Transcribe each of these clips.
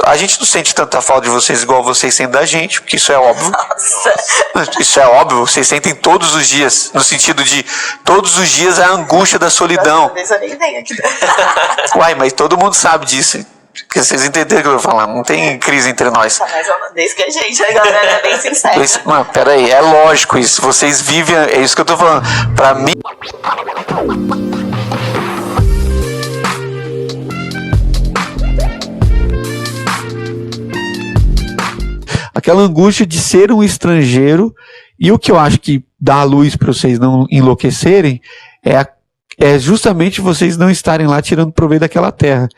A gente não sente tanta falta de vocês igual vocês sentem da gente, porque isso é óbvio. Nossa. Isso é óbvio, vocês sentem todos os dias, no sentido de todos os dias a angústia da solidão. Eu nem venho aqui. Uai, mas todo mundo sabe disso. Vocês entenderam o que eu vou falar? Não tem crise entre nós. Mas holandês que a gente, a galera é bem sincera. Mano, peraí, é lógico isso. Vocês vivem, é isso que eu tô falando. Pra mim. Aquela angústia de ser um estrangeiro, e o que eu acho que dá a luz para vocês não enlouquecerem é justamente vocês não estarem lá tirando proveito daquela terra.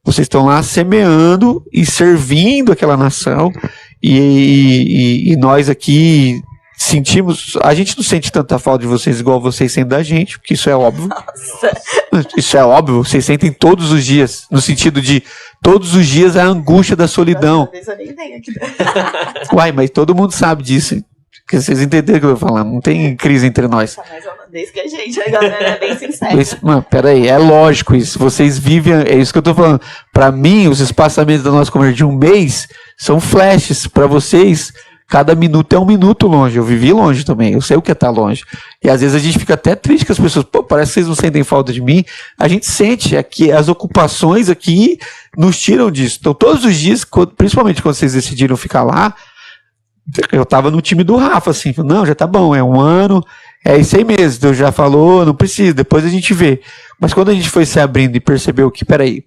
Vocês estão lá semeando e servindo aquela nação, e nós aqui sentimos, a gente não sente tanta falta de vocês igual vocês sentem da gente, porque isso é óbvio. Nossa. Isso é óbvio, vocês sentem todos os dias, no sentido de todos os dias a angústia da solidão. Eu nem venho aqui. Uai, mas todo mundo sabe disso. Porque vocês entenderam o que eu vou falar. Não tem crise entre nós. Mas holandês que a gente, a galera é bem sincera. Mano, peraí, é lógico isso. Vocês vivem, é isso que eu tô falando. Pra mim, os espaçamentos da nossa conversa de um mês são flashes. Pra vocês, cada minuto é um minuto longe. Eu vivi longe também. Eu sei o que é estar longe. E às vezes a gente fica até triste com as pessoas. Pô, parece que vocês não sentem falta de mim. A gente sente. Aqui, as ocupações aqui nos tiram disso. Então, todos os dias, principalmente quando vocês decidiram ficar lá, eu tava no time do Rafa, assim, não, já tá bom, é um ano, é isso aí mesmo, Deus já falou, não precisa, depois a gente vê. Mas quando a gente foi se abrindo e percebeu que, peraí,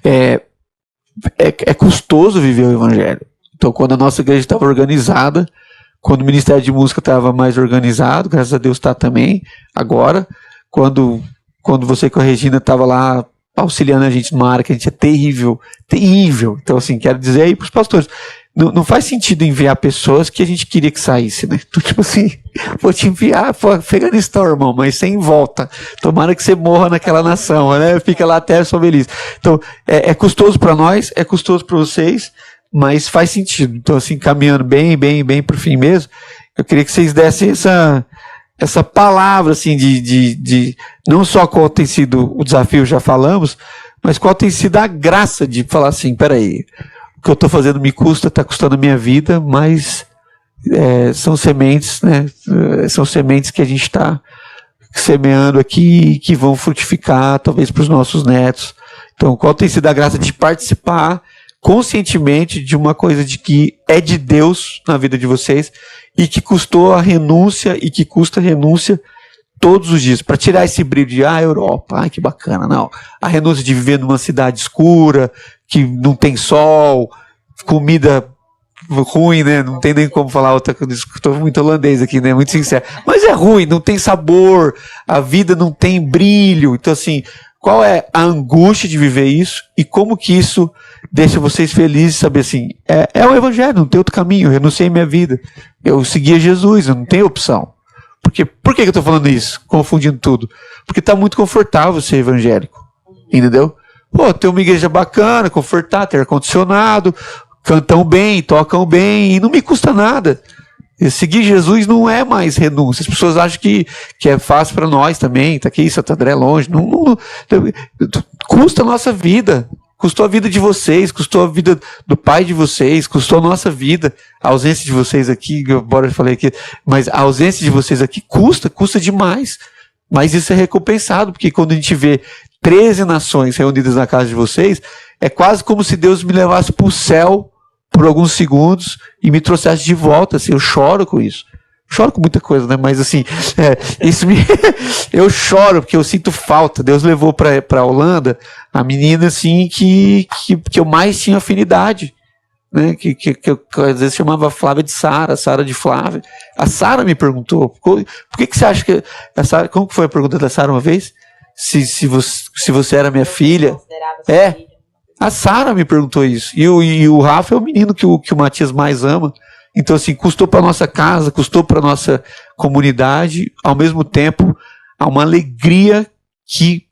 é custoso viver o evangelho. Então, quando a nossa igreja estava organizada, quando o Ministério de Música estava mais organizado, graças a Deus está também, agora, quando você com a Regina estava lá auxiliando a gente numa área que a gente é terrível. Então, assim, quero dizer aí para os pastores, não faz sentido enviar pessoas que a gente queria que saísse, né? Então, tipo assim, vou te enviar para Afeganistão, irmão, mas sem volta. Tomara que você morra naquela nação, né? Fica lá até a sua velhice. Então, é custoso para nós, é custoso para vocês, mas faz sentido. Então, assim, caminhando bem para o fim mesmo, eu queria que vocês dessem essa palavra, assim, de não só qual tem sido o desafio, já falamos, mas qual tem sido a graça de falar assim, peraí, o que eu estou fazendo me custa, está custando a minha vida, mas são sementes, né? São sementes que a gente está semeando aqui que vão frutificar, talvez, para os nossos netos. Então, qual tem sido a graça de participar conscientemente de uma coisa de que é de Deus na vida de vocês e que custou a renúncia e que custa renúncia todos os dias, para tirar esse brilho de Europa, que bacana, não. A renúncia de viver numa cidade escura, que não tem sol, comida ruim, né? Não tem nem como falar outra coisa, estou muito holandês aqui, né? Muito sincero. Mas é ruim, não tem sabor, a vida não tem brilho. Então, assim, qual é a angústia de viver isso e como que isso deixa vocês felizes, saber assim, é o evangelho, não tem outro caminho, eu renunciei minha vida, eu seguia Jesus, eu não tenho opção. Por que eu estou falando isso? Confundindo tudo. Porque está muito confortável ser evangélico, entendeu? Pô, tem uma igreja bacana, confortável, ter ar-condicionado, cantam bem, tocam bem, e não me custa nada. E seguir Jesus não é mais renúncia. As pessoas acham que é fácil para nós também, tá aqui, Santo André é longe. Não, custa a nossa vida. Custou a vida de vocês, custou a vida do pai de vocês, custou a nossa vida. A ausência de vocês aqui, embora eu falei aqui, mas a ausência de vocês aqui custa demais. Mas isso é recompensado, porque quando a gente vê 13 nações reunidas na casa de vocês, é quase como se Deus me levasse para o céu por alguns segundos e me trouxesse de volta. Assim, eu choro com isso. Choro com muita coisa, né? Mas assim, eu choro porque eu sinto falta. Deus levou para a Holanda a menina assim que eu mais tinha afinidade, né? Que eu às vezes chamava Flávia de Sara, Sara de Flávia. A Sara me perguntou, por que você acha que a Sara, como que foi a pergunta da Sara uma vez? Se você era minha filha? A Sara me perguntou isso. E o Rafa é o menino que o Matias mais ama. Então, assim, custou para nossa casa, custou para nossa comunidade, ao mesmo tempo, há uma alegria que,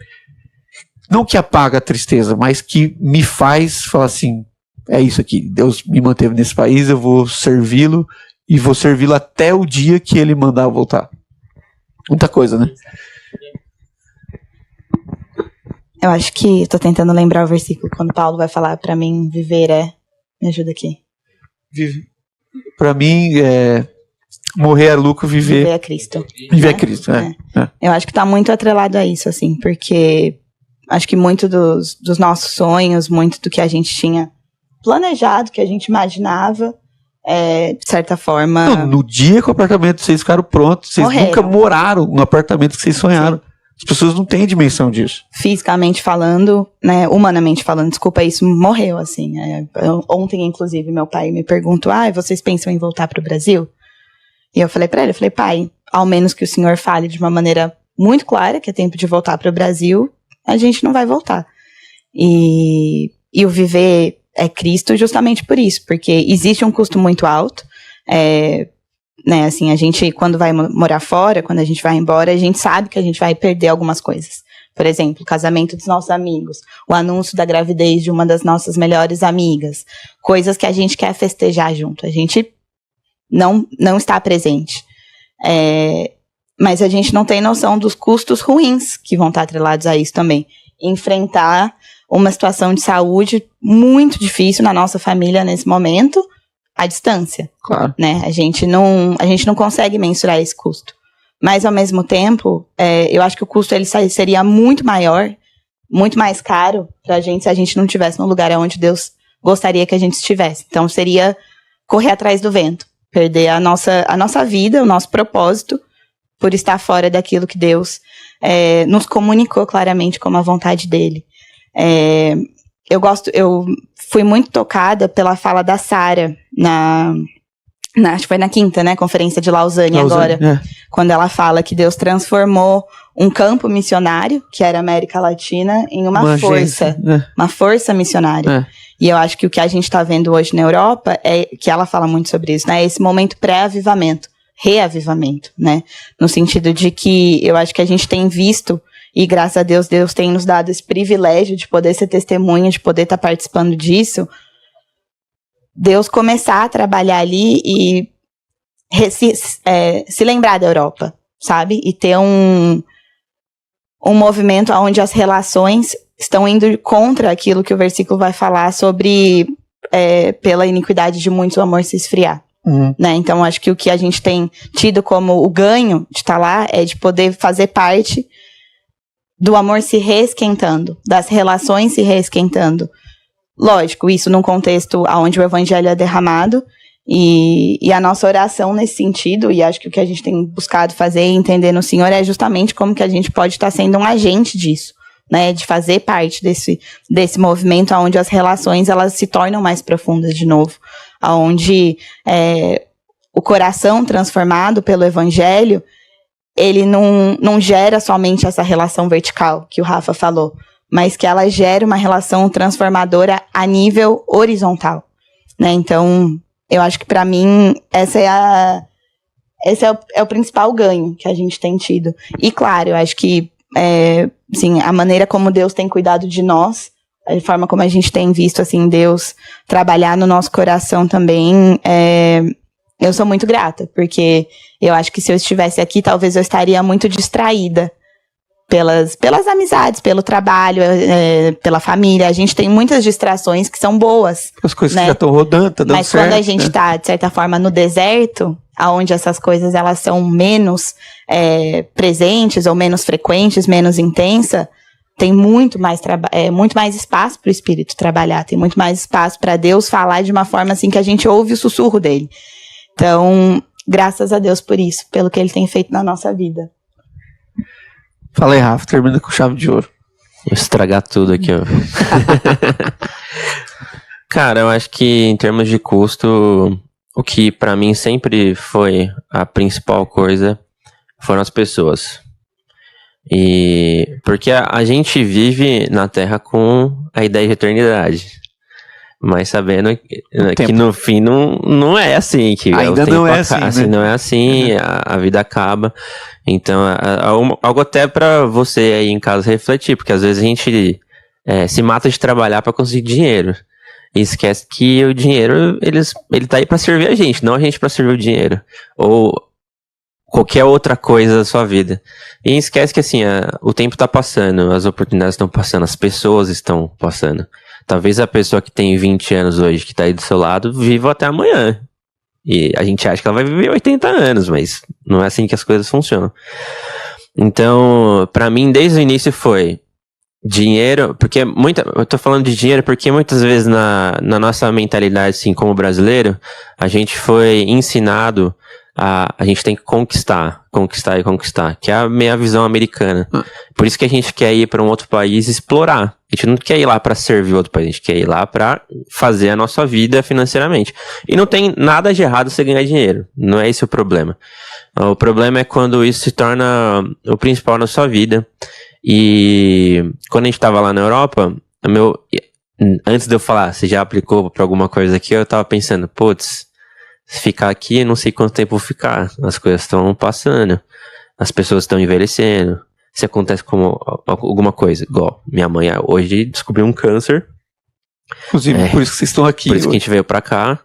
não que apaga a tristeza, mas que me faz falar assim, é isso aqui, Deus me manteve nesse país, eu vou servi-lo, e vou servi-lo até o dia que ele mandar eu voltar. Muita coisa, né? Eu acho que, tô tentando lembrar o versículo, quando Paulo vai falar pra mim, viver me ajuda aqui. Pra mim, morrer é lucro, viver é Cristo. Viver é né? Cristo, Eu acho que tá muito atrelado a isso, assim, porque acho que muito dos nossos sonhos, muito do que a gente tinha planejado, que a gente imaginava, de certa forma... Não, no dia que o apartamento de vocês ficaram prontos, vocês Morreram. nunca moraram no apartamento que vocês sonharam. Sim. As pessoas não têm dimensão disso. Fisicamente falando, né, humanamente falando, desculpa, isso morreu, assim. Ontem, inclusive, meu pai me perguntou, vocês pensam em voltar pro Brasil? E eu falei pra ele, pai, ao menos que o senhor fale de uma maneira muito clara, que é tempo de voltar pro Brasil, a gente não vai voltar. E o viver é Cristo justamente por isso, porque existe um custo muito alto, né, assim, a gente, quando vai morar fora, quando a gente vai embora, a gente sabe que a gente vai perder algumas coisas. Por exemplo, o casamento dos nossos amigos, o anúncio da gravidez de uma das nossas melhores amigas, coisas que a gente quer festejar junto. A gente não está presente. Mas a gente não tem noção dos custos ruins que vão estar atrelados a isso também. Enfrentar uma situação de saúde muito difícil na nossa família nesse momento, à distância. Claro. Né? A gente não consegue mensurar esse custo. Mas, ao mesmo tempo, eu acho que o custo ele seria muito maior, muito mais caro pra gente se a gente não estivesse no lugar onde Deus gostaria que a gente estivesse. Então, seria correr atrás do vento, perder a nossa vida, o nosso propósito, por estar fora daquilo que Deus nos comunicou claramente como a vontade dele. Eu fui muito tocada pela fala da Sara, acho que foi na 5ª, né, conferência de Lausanne agora, quando ela fala que Deus transformou um campo missionário, que era a América Latina, em uma força, uma força missionária. E eu acho que o que a gente está vendo hoje na Europa, que ela fala muito sobre isso, né, esse momento pré-avivamento, reavivamento, né, no sentido de que eu acho que a gente tem visto, e graças a Deus, Deus tem nos dado esse privilégio de poder ser testemunha, de poder estar participando disso, Deus começar a trabalhar ali e se lembrar da Europa, sabe? E ter um movimento onde as relações estão indo contra aquilo que o versículo vai falar sobre pela iniquidade de muitos o amor se esfriar. Né? Então, acho que o que a gente tem tido como o ganho de estar lá é de poder fazer parte do amor se reesquentando, das relações se reesquentando. Lógico, isso num contexto onde o evangelho é derramado, e a nossa oração nesse sentido, e acho que o que a gente tem buscado fazer e entender no Senhor é justamente como que a gente pode estar sendo um agente disso, né, de fazer parte desse movimento onde as relações elas se tornam mais profundas de novo, onde o coração transformado pelo evangelho, ele não gera somente essa relação vertical que o Rafa falou, mas que ela gera uma relação transformadora a nível horizontal, né? Então, eu acho que para mim esse é o principal ganho que a gente tem tido. E claro, eu acho que assim, a maneira como Deus tem cuidado de nós, a forma como a gente tem visto assim Deus trabalhar no nosso coração também, eu sou muito grata, porque eu acho que se eu estivesse aqui, talvez eu estaria muito distraída pelas amizades, pelo trabalho, pela família. A gente tem muitas distrações que são boas. As coisas, né? que já estão rodando, tá dando Mas certo. Mas quando a gente está, de certa forma, no deserto, onde essas coisas elas são menos presentes, ou menos frequentes, menos intensa, tem muito mais espaço para o Espírito trabalhar, tem muito mais espaço para Deus falar de uma forma assim que a gente ouve o sussurro dele. Então, graças a Deus por isso, pelo que ele tem feito na nossa vida. Fala aí, Rafa, termina com chave de ouro. Vou estragar tudo aqui, ó. Cara, eu acho que em termos de custo, o que pra mim sempre foi a principal coisa foram as pessoas. E porque a gente vive na Terra com a ideia de eternidade. Mas sabendo que no fim não é assim. Que ainda não é assim, né? Não é assim, a vida acaba. Então, algo até pra você aí em casa refletir, porque às vezes a gente se mata de trabalhar pra conseguir dinheiro. E esquece que o dinheiro, ele tá aí pra servir a gente, não a gente pra servir o dinheiro. Ou qualquer outra coisa da sua vida. E esquece que assim, o tempo tá passando, as oportunidades estão passando, as pessoas estão passando. Talvez a pessoa que tem 20 anos hoje, que tá aí do seu lado, viva até amanhã. E a gente acha que ela vai viver 80 anos, mas não é assim que as coisas funcionam. Então, pra mim, desde o início foi dinheiro, porque eu tô falando de dinheiro porque muitas vezes na nossa mentalidade, assim, como brasileiro, a gente foi ensinado a gente tem que conquistar, que é a meia visão americana. Por isso que a gente quer ir para um outro país e explorar. A gente não quer ir lá para servir outro país, a gente quer ir lá para fazer a nossa vida financeiramente. E não tem nada de errado você ganhar dinheiro, não é esse o problema. O problema é quando isso se torna o principal na sua vida. E quando a gente tava lá na Europa, antes de eu falar, você já aplicou para alguma coisa aqui, eu tava pensando, putz, se ficar aqui, não sei quanto tempo vou ficar. As coisas estão passando, as pessoas estão envelhecendo. Se acontece como alguma coisa, igual minha mãe hoje descobriu um câncer. Inclusive, por isso que vocês estão aqui. Por isso que a gente veio pra cá.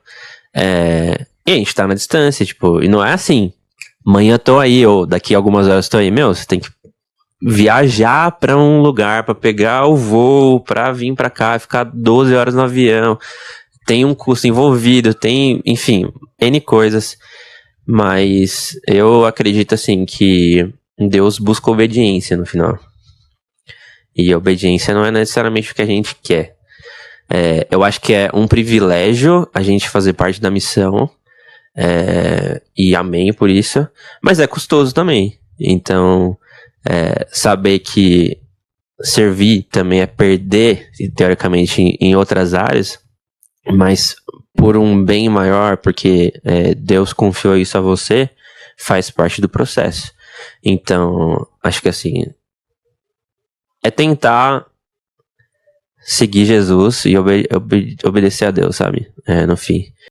E a gente tá na distância, tipo, e não é assim, amanhã eu tô aí, ou daqui a algumas horas eu tô aí. Meu, você tem que viajar pra um lugar, pra pegar o voo, pra vir pra cá, ficar 12 horas no avião. Tem um custo envolvido, tem, enfim, N coisas. Mas eu acredito, assim, que Deus busca obediência no final. E obediência não é necessariamente o que a gente quer. Eu acho que é um privilégio a gente fazer parte da missão. E amém por isso. Mas é custoso também. Então, saber que servir também é perder, teoricamente, em outras áreas. Mas por um bem maior, porque Deus confiou isso a você, faz parte do processo. Então, acho que assim, é tentar seguir Jesus e obedecer a Deus, sabe? No fim.